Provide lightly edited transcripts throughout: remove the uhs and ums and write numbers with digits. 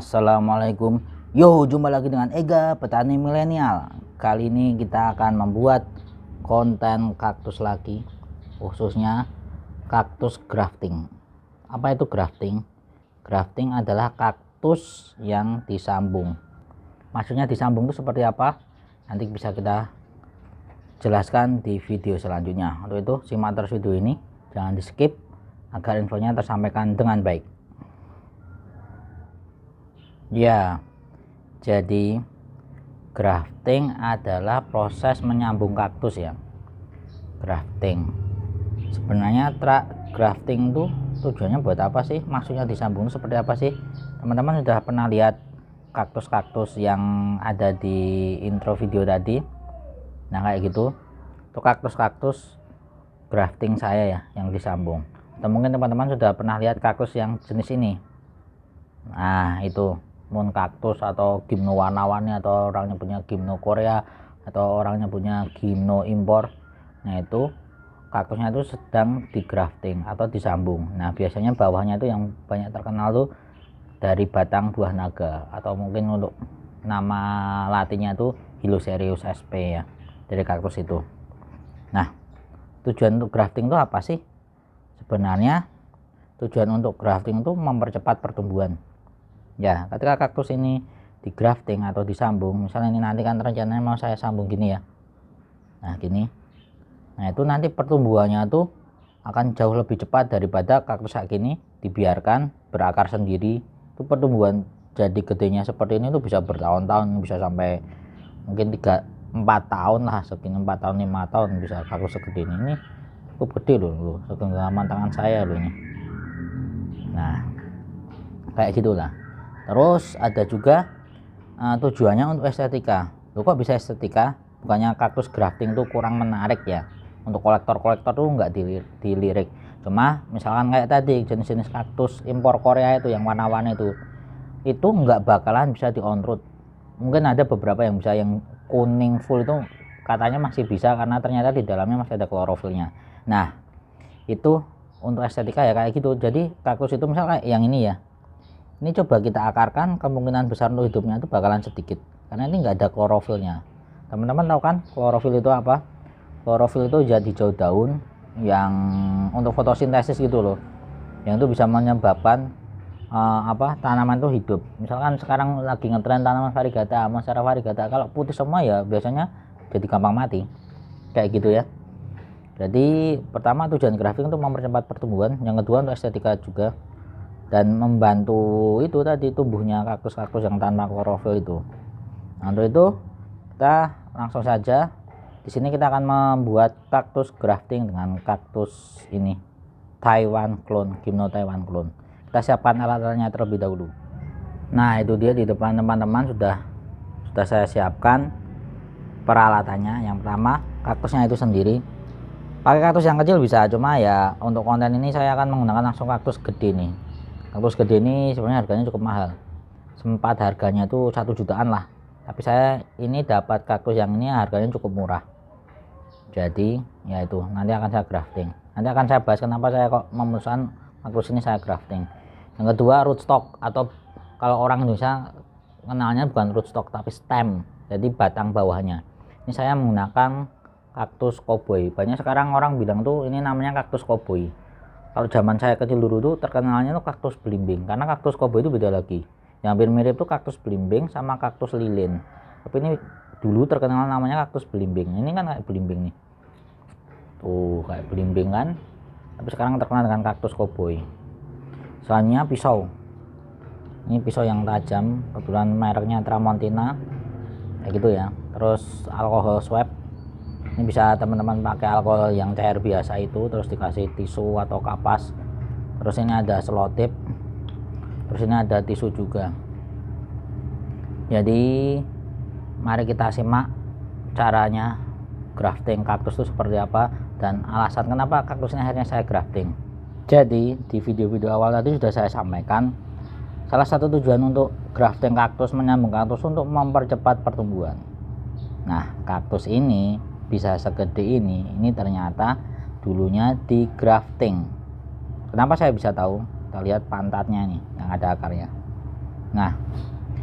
Assalamualaikum. Yo, jumpa lagi dengan Ega, petani milenial. Kali ini kita akan membuat konten kaktus lagi, khususnya kaktus grafting. Apa itu grafting? Grafting adalah kaktus yang disambung. Maksudnya disambung itu seperti apa? Nanti bisa kita jelaskan di video selanjutnya. Untuk itu simak terus video ini, jangan di skip agar infonya tersampaikan dengan baik. Ya, jadi grafting adalah proses menyambung kaktus ya. Grafting sebenarnya grafting itu tujuannya buat apa sih? Maksudnya disambung seperti apa sih? Teman-teman sudah pernah lihat kaktus-kaktus yang ada di intro video tadi? Nah kayak gitu, itu kaktus-kaktus grafting saya ya yang disambung. Atau mungkin teman-teman sudah pernah lihat kaktus yang jenis ini. Nah itu moon kaktus atau gimno warna-warni, atau orangnya punya gimno Korea atau orangnya punya gimno impor. Nah itu kaktusnya itu sedang di grafting atau disambung. Nah biasanya bawahnya itu yang banyak terkenal tuh dari batang buah naga, atau mungkin untuk nama latinnya itu Hylocereus sp ya, dari kaktus itu. Nah tujuan untuk grafting itu apa sih? Sebenarnya tujuan untuk grafting itu mempercepat pertumbuhan ya. Ketika kaktus ini di grafting atau disambung, misalnya ini nanti kan rencananya mau saya sambung gini ya, nah gini, nah itu nanti pertumbuhannya tuh akan jauh lebih cepat daripada kaktus kayak gini dibiarkan berakar sendiri. Itu pertumbuhan jadi gedenya seperti ini tuh bisa bertahun-tahun, bisa sampai mungkin 3-4 tahun lah, segini 4 tahun 5 tahun bisa kaktus segede ini cukup gede loh, segenggaman tangan saya loh ini. Nah kayak gitulah. Terus ada juga tujuannya untuk estetika. Loh kok bisa estetika? Bukannya kaktus grafting tuh kurang menarik ya? Untuk kolektor-kolektor tuh nggak dilirik. Cuma misalkan kayak tadi jenis-jenis kaktus impor Korea itu yang warna-warni itu nggak bakalan bisa di on road. Mungkin ada beberapa yang bisa, yang kuning full itu katanya masih bisa karena ternyata di dalamnya masih ada klorofilnya. Nah itu untuk estetika ya kayak gitu. Jadi kaktus itu misalnya kayak yang ini ya, ini coba kita akarkan, kemungkinan besar untuk hidupnya itu bakalan sedikit karena ini nggak ada klorofilnya. Teman-teman tahu kan klorofil itu apa? Klorofil itu zat hijau daun yang untuk fotosintesis gitu loh, yang itu bisa menyebabkan tanaman itu hidup. Misalkan sekarang lagi ngetren tanaman varigata, monstera varigata, kalau putih semua ya biasanya jadi gampang mati kayak gitu ya. Jadi pertama tujuan grafting untuk mempercepat pertumbuhan, yang kedua untuk estetika juga, dan membantu itu tadi tumbuhnya kaktus-kaktus yang tanpa klorofil itu. Nah, untuk itu kita langsung saja di sini kita akan membuat kaktus grafting dengan kaktus ini Taiwan clone, gimno Taiwan clone. Kita siapkan alat-alatnya terlebih dahulu. Nah itu dia di depan teman-teman sudah saya siapkan peralatannya. Yang pertama kaktusnya itu sendiri. Pakai kaktus yang kecil bisa, cuma ya untuk konten ini saya akan menggunakan langsung kaktus gede nih. Kaktus gede ini sebenarnya harganya cukup mahal, sempat harganya itu 1 jutaan lah, tapi saya ini dapat kaktus yang ini harganya cukup murah. Jadi ya itu nanti akan saya grafting, nanti akan saya bahas kenapa saya kok memesan kaktus ini saya grafting. Yang kedua rootstock, atau kalau orang Indonesia kenalnya bukan rootstock tapi stem, jadi batang bawahnya. Ini saya menggunakan kaktus koboi. Banyak sekarang orang bilang tuh ini namanya kaktus koboi. Kalau zaman saya kecil dulu tuh terkenalnya tuh kaktus belimbing, karena kaktus koboi itu beda lagi. Yang hampir mirip tuh kaktus belimbing sama kaktus lilin. Tapi ini dulu terkenal namanya kaktus belimbing. Ini kan kayak belimbing nih. Tuh kayak belimbing kan. Tapi sekarang terkenal dengan kaktus koboi. Selanjutnya pisau. Ini pisau yang tajam, kebetulan mereknya Tramontina. Kayak gitu ya. Terus alkohol swab. Ini bisa teman-teman pakai alkohol yang cair biasa itu, terus dikasih tisu atau kapas. Terus ini ada selotip, terus ini ada tisu juga. Jadi mari kita simak caranya grafting kaktus itu seperti apa, dan alasan kenapa kaktus ini akhirnya saya grafting. Jadi di video-video awal tadi sudah saya sampaikan, salah satu tujuan untuk grafting kaktus, menyambung kaktus untuk mempercepat pertumbuhan. Nah kaktus ini bisa segede ini ternyata dulunya di grafting. Kenapa saya bisa tahu? Kita lihat pantatnya nih yang ada akarnya. Nah,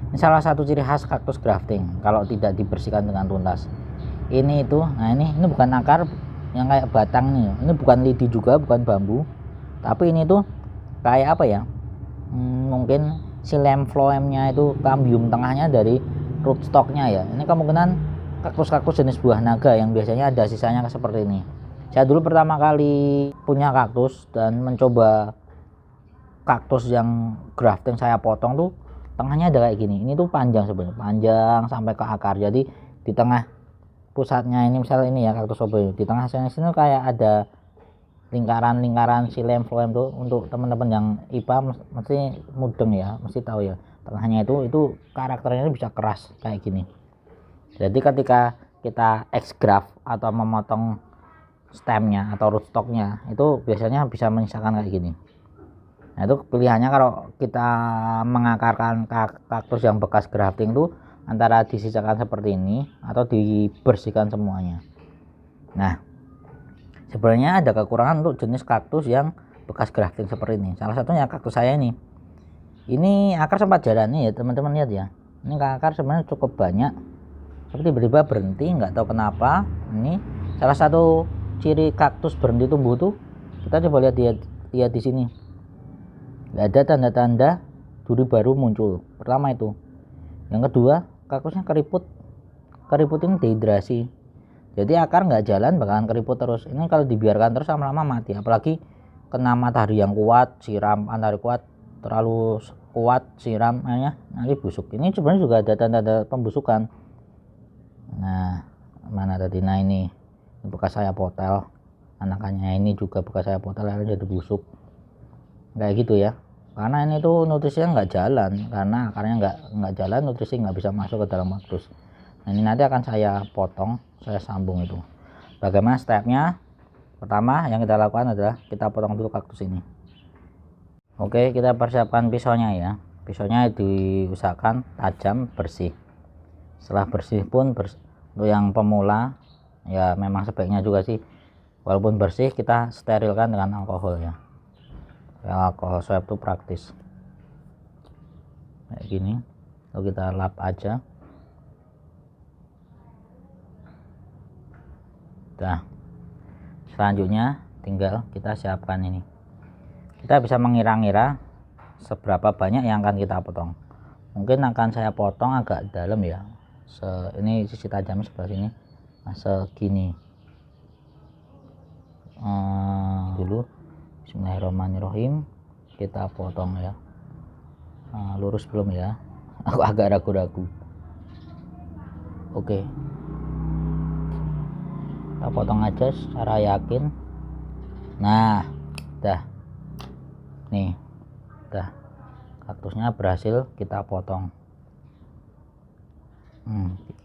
ini salah satu ciri khas kaktus grafting kalau tidak dibersihkan dengan tuntas. Ini itu, nah ini bukan akar yang kayak batang nih, ini bukan lidi juga, bukan bambu, tapi ini tuh kayak apa ya, mungkin xylem phloemnya itu kambium tengahnya dari rootstocknya ya. Ini kemungkinan kaktus-kaktus jenis buah naga yang biasanya ada sisanya seperti ini. Saya dulu pertama kali punya kaktus dan mencoba kaktus yang grafting saya potong tuh tengahnya ada kayak gini. Ini tuh panjang sebenarnya, panjang sampai ke akar. Jadi di tengah pusatnya ini, misalnya ini ya kaktus oboe, di tengah sini kayak ada lingkaran-lingkaran xylem phloem tuh. Untuk teman-teman yang IPA mesti mudeng ya, mesti tahu ya, tengahnya itu karakternya bisa keras kayak gini. Jadi ketika kita X-graft atau memotong stemnya atau rootstocknya, itu biasanya bisa menyisakan kayak gini. Nah, itu pilihannya kalau kita mengakarkan kaktus yang bekas grafting tuh antara disisakan seperti ini atau dibersihkan semuanya. Nah, sebenarnya ada kekurangan untuk jenis kaktus yang bekas grafting seperti ini. Salah satunya kaktus saya ini. Ini akar sempat jalan nih ya teman-teman, lihat ya. Ini akar sebenarnya cukup banyak, tapi tiba-tiba berhenti, nggak tahu kenapa. Ini salah satu ciri kaktus berhenti tumbuh tuh, kita coba lihat di sini. Nggak ada tanda-tanda duri baru muncul. Pertama itu. Yang kedua, kaktusnya keriput ini dehidrasi. Jadi akar nggak jalan, bakalan keriput terus. Ini kalau dibiarkan terus lama-lama mati. Apalagi kena matahari yang kuat, siram matahari kuat, terlalu kuat siram, nanti busuk. Ini sebenarnya juga ada tanda-tanda pembusukan. Nah, mana tadi? Nah, ini bekas saya potel. Anakannya ini juga bekas saya potel, jadi busuk. Kayak gitu ya. Karena ini tuh nutrisinya nggak jalan, karena akarnya nggak jalan, nutrisi nggak bisa masuk ke dalam kaktus. Nah, ini nanti akan saya potong, saya sambung itu. Bagaimana stepnya? Pertama yang kita lakukan adalah kita potong dulu kaktus ini. Oke, kita persiapkan pisaunya ya. Pisaunya diusahakan tajam, bersih. Setelah bersih pun untuk yang pemula ya memang sebaiknya juga sih, walaupun bersih kita sterilkan dengan alkohol ya. Alkohol swab itu praktis kayak gini, lalu kita lap aja. Nah, selanjutnya tinggal kita siapkan ini. Kita bisa mengira-ngira seberapa banyak yang akan kita potong. Mungkin akan saya potong agak dalam ya, ini sisi tajamnya sebelah sini, nah segini dulu. Bismillahirrahmanirrahim, kita potong ya. Lurus belum ya? Aku agak ragu-ragu. Oke, kita potong aja secara yakin. Nah, dah nih, dah kaktusnya berhasil kita potong.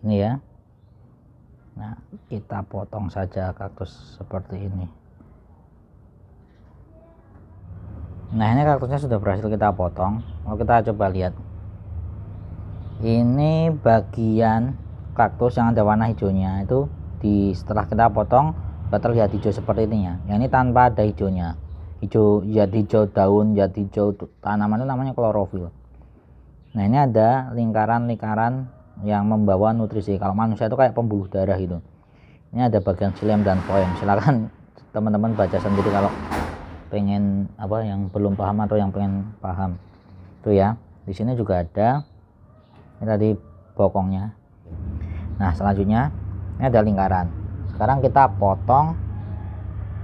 Ini ya. Nah, kita potong saja kaktus seperti ini. Nah, ini kaktusnya sudah berhasil kita potong. Lalu kita coba lihat. Ini bagian kaktus yang ada warna hijaunya itu setelah kita potong sudah terlihat hijau seperti ini ya. Yang ini tanpa ada hijaunya. Zat hijau daun, zat hijau tanaman itu namanya klorofil. Nah, ini ada lingkaran-lingkaran yang membawa nutrisi. Kalau manusia itu kayak pembuluh darah gitu. Ini ada bagian xylem dan phloem. Silakan teman-teman baca sendiri kalau pengen apa, yang belum paham atau yang pengen paham tuh ya. Di sini juga ada ini tadi bokongnya. Nah, selanjutnya ini ada lingkaran. Sekarang kita potong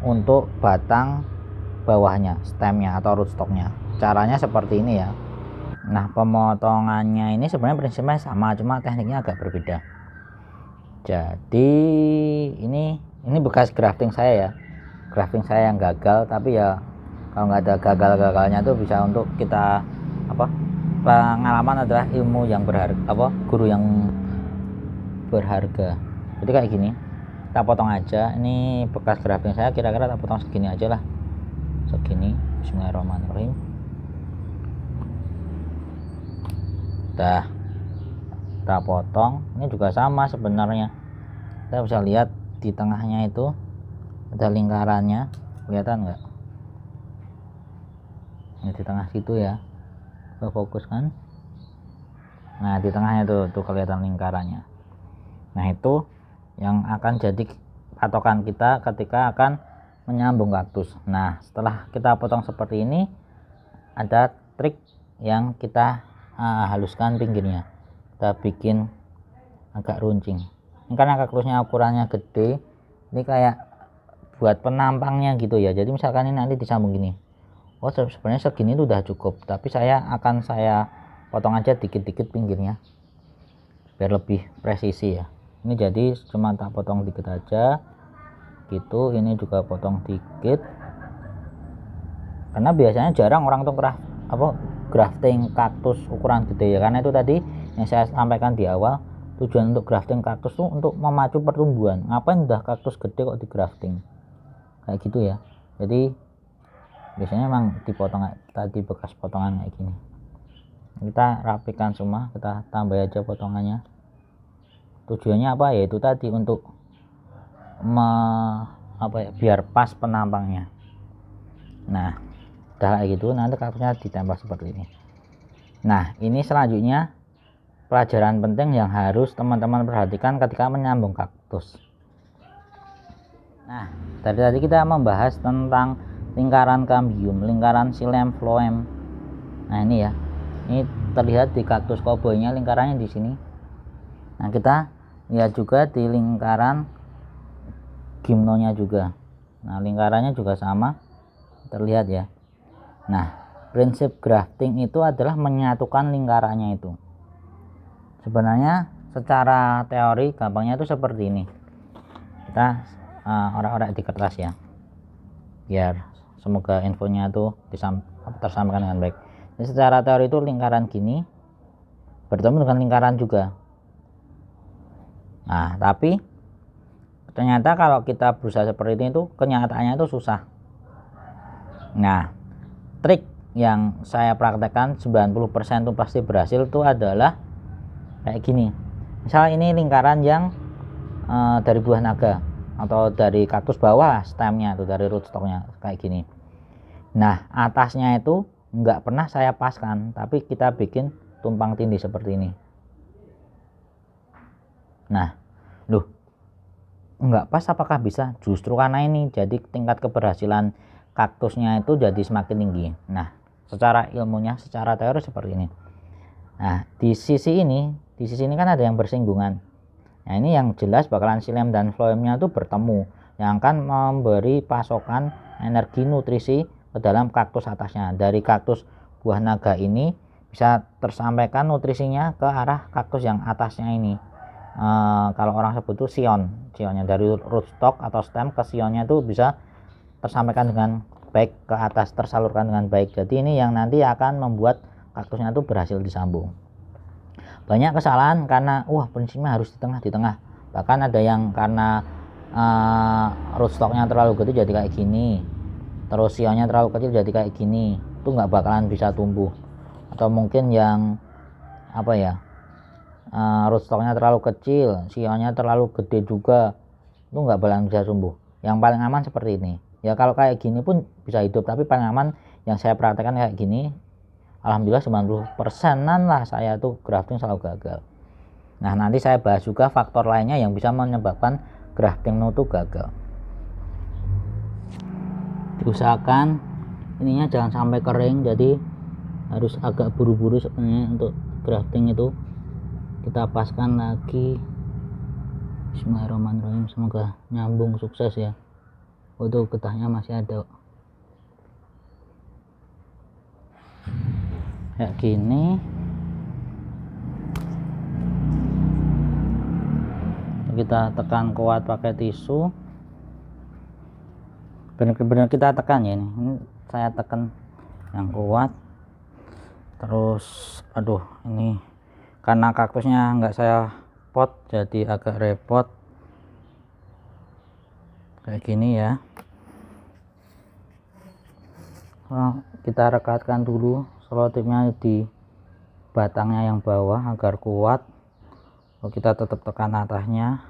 untuk batang bawahnya, stemnya atau rootstocknya. Caranya seperti ini ya. Nah, pemotongannya ini sebenarnya prinsipnya sama, cuma tekniknya agak berbeda. Jadi ini bekas grafting saya ya. Grafting saya yang gagal, tapi ya kalau nggak ada gagal-gagalnya tuh bisa untuk kita pengalaman adalah ilmu yang berharga, guru yang berharga. Jadi kayak gini, kita potong aja. Ini bekas grafting saya, kira-kira tak potong segini aja lah, segini. Bismillahirrahmanirrahim. Kita potong. Ini juga sama sebenarnya, kita bisa lihat di tengahnya itu ada lingkarannya, kelihatan nggak? Ini di tengah situ ya, kita fokus kan. Nah di tengahnya tuh kelihatan lingkarannya. Nah itu yang akan jadi patokan kita ketika akan menyambung kaktus. Nah setelah kita potong seperti ini, ada trik yang kita haluskan pinggirnya, kita bikin agak runcing. Ini karena kaktusnya ukurannya gede, ini kayak buat penampangnya gitu ya. Jadi misalkan ini nanti disambung gini, oh sebenarnya segini itu udah cukup, tapi saya potong aja dikit-dikit pinggirnya biar lebih presisi ya. Ini jadi cuma tak potong dikit aja gitu. Ini juga potong dikit, karena biasanya jarang orang tuh grafting kaktus ukuran gede ya, karena itu tadi yang saya sampaikan di awal, tujuan untuk grafting kaktus tuh untuk memacu pertumbuhan. Ngapain udah kaktus gede kok di grafting kayak gitu ya. Jadi biasanya memang dipotong tadi bekas potongan kayak gini, kita rapikan semua, kita tambah aja potongannya. Tujuannya apa ya, itu tadi untuk biar pas penampangnya. Nah udah kayak gitu, nanti kaktusnya ditempel seperti ini. Nah ini selanjutnya pelajaran penting yang harus teman-teman perhatikan ketika menyambung kaktus. Nah dari tadi kita membahas tentang lingkaran cambium, lingkaran xylem, phloem. Nah ini ya, ini terlihat di kaktus koboi-nya lingkarannya di sini. Nah kita lihat juga di lingkaran gimnonya juga. Nah lingkarannya juga sama, terlihat ya. Nah prinsip grafting itu adalah menyatukan lingkarannya itu. Sebenarnya secara teori gampangnya itu seperti ini. Kita orak-orak di kertas ya, biar semoga infonya itu bisa tersampaikan dengan baik. Jadi secara teori itu lingkaran gini bertemu dengan lingkaran juga. Nah tapi ternyata kalau kita berusaha seperti itu kenyataannya itu susah. Nah trik yang saya praktekkan 90% itu pasti berhasil itu adalah kayak gini. Misal ini lingkaran yang dari buah naga atau dari kaktus bawah stemnya itu, dari rootstocknya kayak gini. Nah atasnya itu nggak pernah saya paskan, tapi kita bikin tumpang tindih seperti ini. Nah loh, nggak pas apakah bisa? Justru karena ini jadi tingkat keberhasilan kaktusnya itu jadi semakin tinggi. Nah secara ilmunya, secara teori seperti ini. Nah di sisi ini kan ada yang bersinggungan. Nah ini yang jelas bakalan xylem dan phloemnya itu bertemu, yang akan memberi pasokan energi nutrisi ke dalam kaktus atasnya. Dari kaktus buah naga ini bisa tersampaikan nutrisinya ke arah kaktus yang atasnya ini. Kalau orang sebut itu sionnya dari rootstock atau stem ke sionnya itu bisa tersampaikan dengan baik ke atas, tersalurkan dengan baik. Jadi ini yang nanti akan membuat kaktusnya itu berhasil disambung. Banyak kesalahan karena prinsipnya harus di tengah. Bahkan ada yang karena rootstocknya terlalu gede jadi kayak gini, terus sionnya terlalu kecil jadi kayak gini, itu nggak bakalan bisa tumbuh. Atau mungkin yang rootstocknya terlalu kecil, sionnya terlalu gede juga, itu nggak bakalan bisa tumbuh. Yang paling aman seperti ini ya. Kalau kayak gini pun bisa hidup, tapi paling aman yang saya praktekkan kayak gini. Alhamdulillah 90%an lah saya tuh grafting selalu gagal. Nah nanti saya bahas juga faktor lainnya yang bisa menyebabkan grafting itu gagal. Diusahakan ininya jangan sampai kering, jadi harus agak buru-buru sebenarnya untuk grafting itu. Kita paskan lagi. Bismillahirrahmanirrahim, semoga nyambung sukses ya. Itu getahnya masih ada kayak gini. Kita tekan kuat pakai tisu, benar-benar kita tekan ya. Ini saya tekan yang kuat. Terus ini karena kaktusnya nggak saya pot jadi agak repot kayak gini ya. Kita rekatkan dulu selotipnya di batangnya yang bawah agar kuat. Kita tetap tekan atasnya,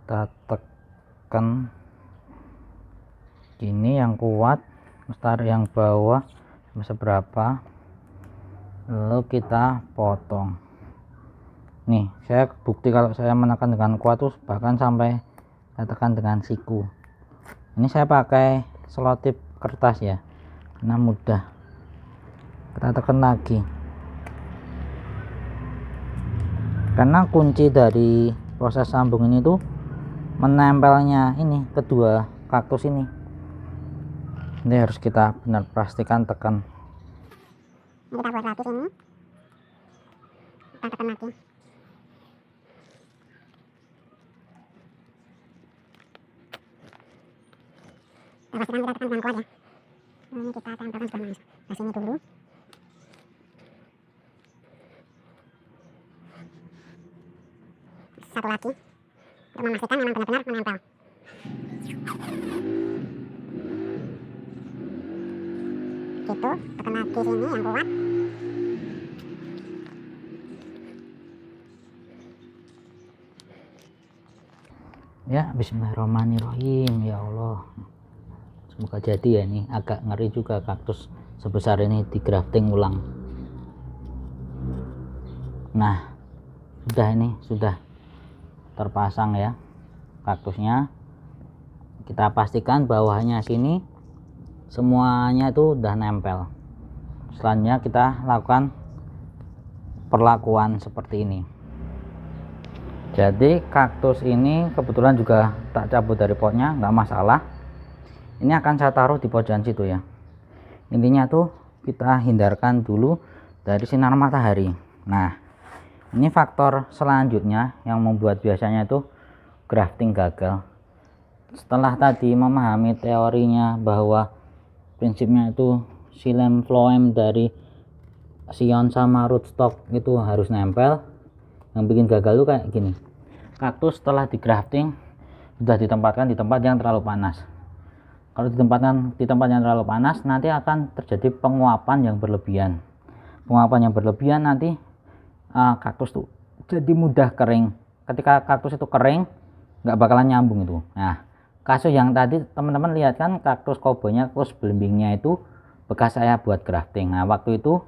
kita tekan gini yang kuat, tarik yang bawah seberapa. lalu kita potong. Nih, saya bukti kalau saya menekan dengan kuat tuh bahkan sampai saya tekan dengan siku. Ini saya pakai selotip kertas ya, karena mudah. Kita tekan lagi, karena kunci dari proses sambung ini tuh menempelnya ini kedua kaktus ini. Ini harus kita benar pastikan tekan. Kita buat lagi sini, kita tekan lagi. Pastikan kita tekan dengan kuat ya. Ini kita tempelkan sebelah mana? Nah, sini dulu. Satu lagi untuk memastikan memang benar-benar menempel. Gitu, tekan lagi sini yang kuat. Ya, bismillahirrahmanirrahim. Ya Allah, semoga jadi ya. Ini agak ngeri juga kaktus sebesar ini di grafting ulang. Nah, sudah terpasang ya kaktusnya. Kita pastikan bawahnya sini semuanya itu udah nempel. Selanjutnya kita lakukan perlakuan seperti ini. Jadi kaktus ini kebetulan juga tak cabut dari potnya, nggak masalah. Ini akan saya taruh di pojokan situ ya. Intinya tuh kita hindarkan dulu dari sinar matahari. Nah, ini faktor selanjutnya yang membuat biasanya itu grafting gagal. Setelah tadi memahami teorinya bahwa prinsipnya itu xylem phloem dari sion sama rootstock itu harus nempel, yang bikin gagal tuh kayak gini. Kaktus setelah di grafting sudah ditempatkan di tempat yang terlalu panas. Kalau ditempatkan di tempat yang terlalu panas, nanti akan terjadi penguapan yang berlebihan. Penguapan yang berlebihan nanti kaktus tuh jadi mudah kering. Ketika kaktus itu kering, nggak bakalan nyambung itu. Nah, kasus yang tadi teman-teman lihat kan, kaktus koboi-nya, kaktus belimbingnya itu bekas saya buat grafting. Nah, waktu itu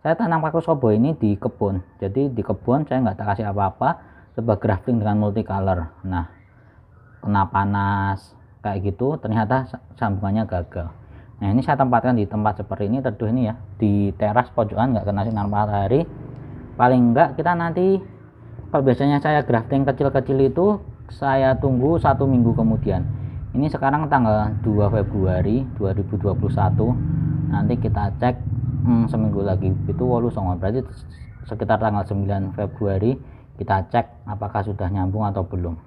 saya tanam kaktus koboi ini di kebun. Jadi di kebun saya nggak kasih apa-apa, coba grafting dengan multicolor. Nah, kena panas kayak gitu, ternyata sambungannya gagal. Nah, ini saya tempatkan di tempat seperti ini, teduh ini ya, di teras pojokan, nggak kena sinar matahari. Paling enggak kita nanti, kalau biasanya saya grafting kecil-kecil itu saya tunggu 1 minggu kemudian. Ini sekarang tanggal 2 Februari 2021. Nanti kita cek seminggu lagi itu 8 berarti sekitar tanggal 9 Februari kita cek apakah sudah nyambung atau belum.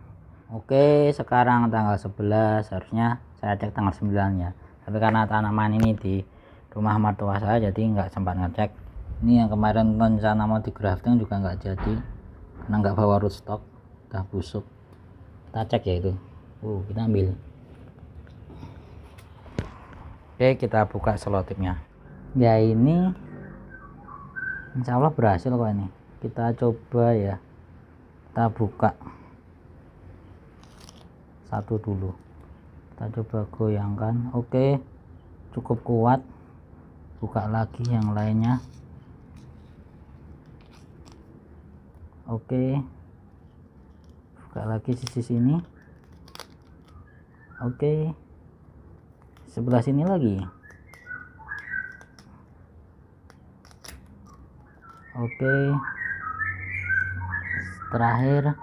Oke, sekarang tanggal 11, harusnya saya cek tanggal 9 ya. Tapi karena tanaman ini di rumah mertua saya jadi nggak sempat ngecek. Ini yang kemarin rencana mau di grafting juga nggak jadi karena nggak bawa rootstock, udah busuk. Kita cek ya itu. Kita ambil. Oke, kita buka selotipnya. Ya, ini insya Allah berhasil kok ini. Kita coba ya, kita buka satu dulu, kita coba goyangkan. Oke, cukup kuat. Buka lagi yang lainnya. Oke, buka lagi sisi sini. Oke, sebelah sini lagi. Oke, terakhir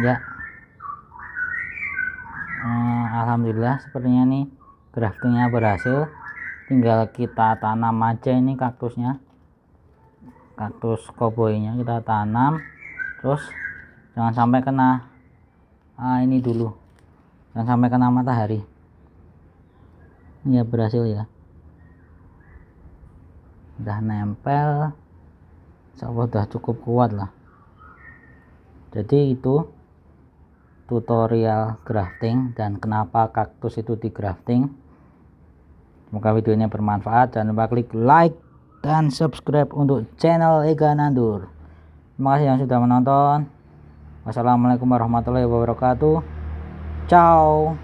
ya. Alhamdulillah sepertinya nih graftingnya berhasil. Tinggal kita tanam aja ini kaktusnya, kaktus koboinya kita tanam. Terus jangan sampai kena ini dulu, jangan sampai kena matahari. Ini ya berhasil ya, udah nempel, insyaallah udah cukup kuat lah. Jadi itu tutorial grafting dan kenapa kaktus itu di grafting. Semoga videonya bermanfaat. Jangan lupa klik like dan subscribe untuk channel Ega Nandur. Terima kasih yang sudah menonton. Wassalamualaikum warahmatullahi wabarakatuh. Ciao.